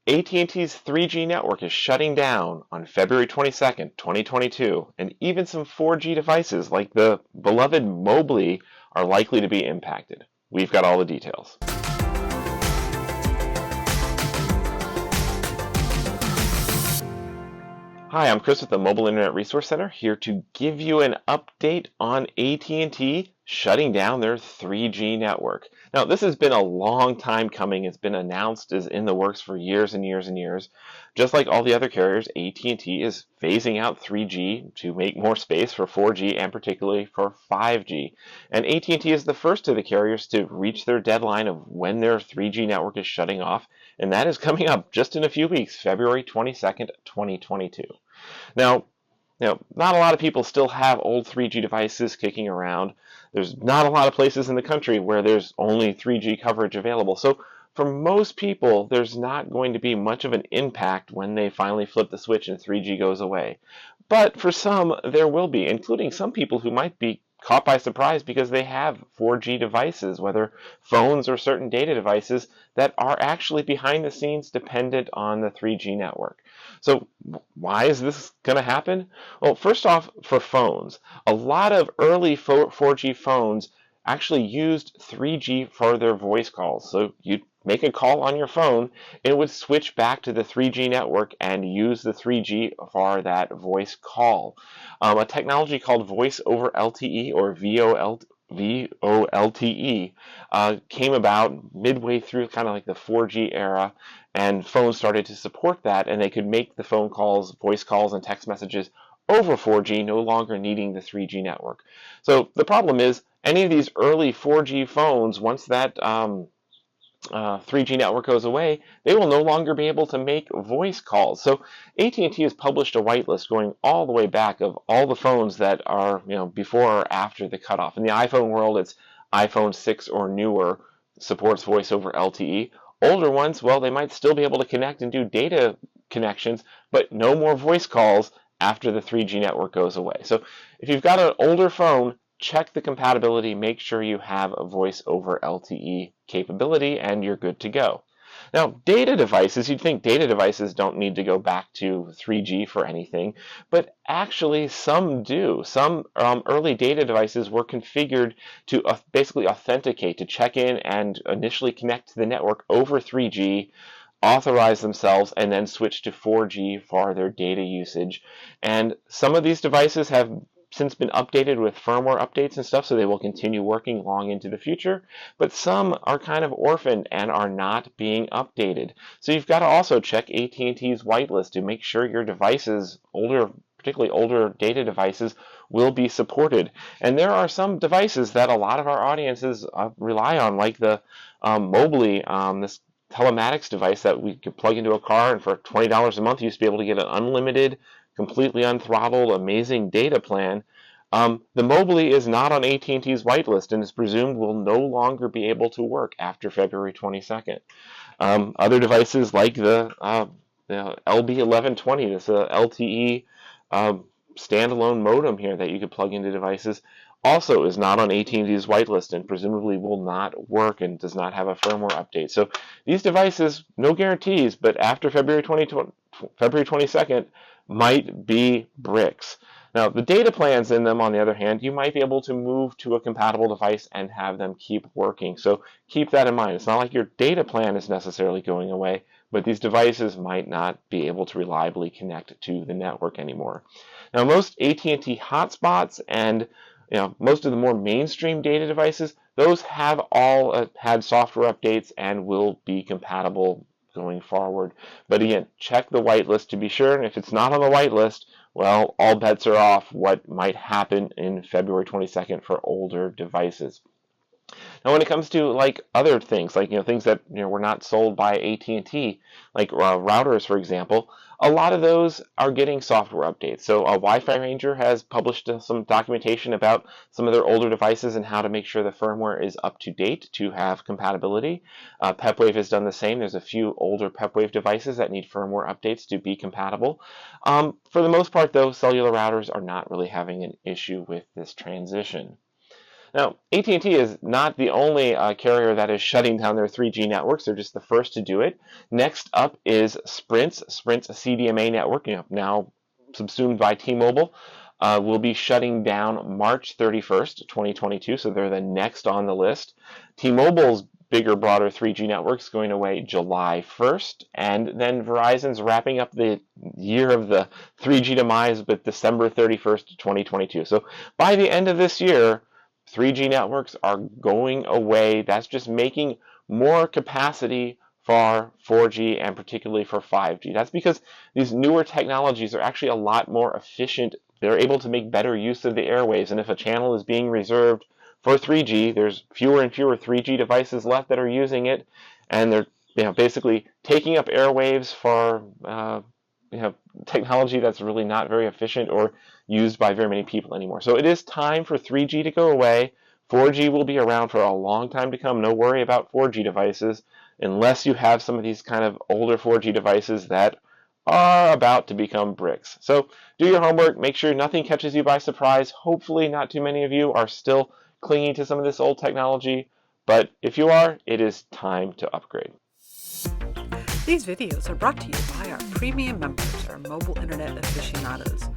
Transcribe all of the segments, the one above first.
AT&T's 3G network is shutting down on February 22nd, 2022, and even some 4G devices like the beloved Mobley are likely to be impacted. We've got all the details. Hi, I'm Chris with the Mobile Internet Resource Center, here to give you an update on AT&T shutting down their 3G network. Now, this has been a long time coming. It's been announced as in the works for years and years and years. Just like all the other carriers, AT&T is phasing out 3G to make more space for 4G and particularly for 5G. And AT&T is the first of the carriers to reach their deadline of when their 3G network is shutting off, and that is coming up just in a few weeks, February 22nd, 2022. Now, not a lot of people still have old 3G devices kicking around. There's not a lot of places in the country where there's only 3G coverage available. So for most people, there's not going to be much of an impact when they finally flip the switch and 3G goes away. But for some, there will be, including some people who might be caught by surprise because they have 4G devices, whether phones or certain data devices that are actually behind the scenes dependent on the 3G network. So why is this going to happen? Well, first off, for phones, a lot of early 4G phones actually used 3G for their voice calls. So you'd make a call on your phone, it would switch back to the 3G network and use the 3G for that voice call. A technology called Voice over LTE or VoLTE came about midway through kind of like the 4G era, and phones started to support that, and they could make the phone calls, voice calls, and text messages over 4G, no longer needing the 3G network. So the problem is, any of these early 4G phones, once that 3G network goes away, they will no longer be able to make voice calls. So AT&T has published a whitelist going all the way back of all the phones that are before or after the cutoff. In the iPhone world, it's iPhone 6 or newer supports voice over LTE. Older ones, well, they might still be able to connect and do data connections, but no more voice calls after the 3G network goes away. So if you've got an older phone, check the compatibility, make sure you have a voice over LTE capability, and you're good to go. Now, data devices, you'd think data devices don't need to go back to 3G for anything, but actually some do. Some early data devices were configured to basically authenticate, to check in and initially connect to the network over 3G, authorize themselves, and then switch to 4G for their data usage. And some of these devices have since been updated with firmware updates and stuff, so they will continue working long into the future, but some are kind of orphaned and are not being updated. So you've got to also check AT&T's whitelist to make sure your devices, particularly older data devices, will be supported. And there are some devices that a lot of our audiences rely on, like the Mobley, this telematics device that we could plug into a car, and for $20 a month you used to be able to get an unlimited, completely unthrottled, amazing data plan. The Mobley is not on AT&T's whitelist and is presumed will no longer be able to work after February 22nd. Other devices like the LB1120, this LTE standalone modem here that you could plug into devices, also is not on AT&T's whitelist and presumably will not work and does not have a firmware update. So these devices, no guarantees, but after February 22nd, might be bricks. Now, the data plans in them, on the other hand, you might be able to move to a compatible device and have them keep working. So keep that in mind. It's not like your data plan is necessarily going away, but these devices might not be able to reliably connect to the network anymore. Now, most AT&T hotspots and most of the more mainstream data devices, those have all had software updates and will be compatible going forward. But again, check the whitelist to be sure, and if it's not on the whitelist, well, all bets are off what might happen in February 22nd for older devices. Now, when it comes to like other things, like things that were not sold by AT&T, like routers, for example, a lot of those are getting software updates. So Wi-Fi Ranger has published some documentation about some of their older devices and how to make sure the firmware is up to date to have compatibility. PepWave has done the same. There's a few older PepWave devices that need firmware updates to be compatible. For the most part, though, cellular routers are not really having an issue with this transition. Now, AT&T is not the only carrier that is shutting down their 3G networks. They're just the first to do it. Next up is Sprint's CDMA network, now subsumed by T-Mobile, will be shutting down March 31st, 2022, so they're the next on the list. T-Mobile's bigger, broader 3G networks going away July 1st, and then Verizon's wrapping up the year of the 3G demise with December 31st, 2022. So by the end of this year, 3G networks are going away. That's just making more capacity for 4G and particularly for 5G. That's because these newer technologies are actually a lot more efficient. They're able to make better use of the airwaves, and if a channel is being reserved for 3G, there's fewer and fewer 3G devices left that are using it, and they're basically taking up airwaves for technology that's really not very efficient or used by very many people anymore. So it is time for 3G to go away. 4G will be around for a long time to come. No worry about 4G devices unless you have some of these kind of older 4G devices that are about to become bricks. So do your homework. Make sure nothing catches you by surprise. Hopefully not too many of you are still clinging to some of this old technology, but if you are, it is time to upgrade. These videos are brought to you by our premium members, our mobile internet aficionados.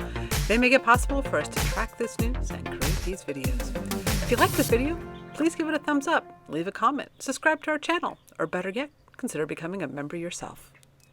They make it possible for us to track this news and create these videos. If you like this video, please give it a thumbs up, leave a comment, subscribe to our channel, or better yet, consider becoming a member yourself.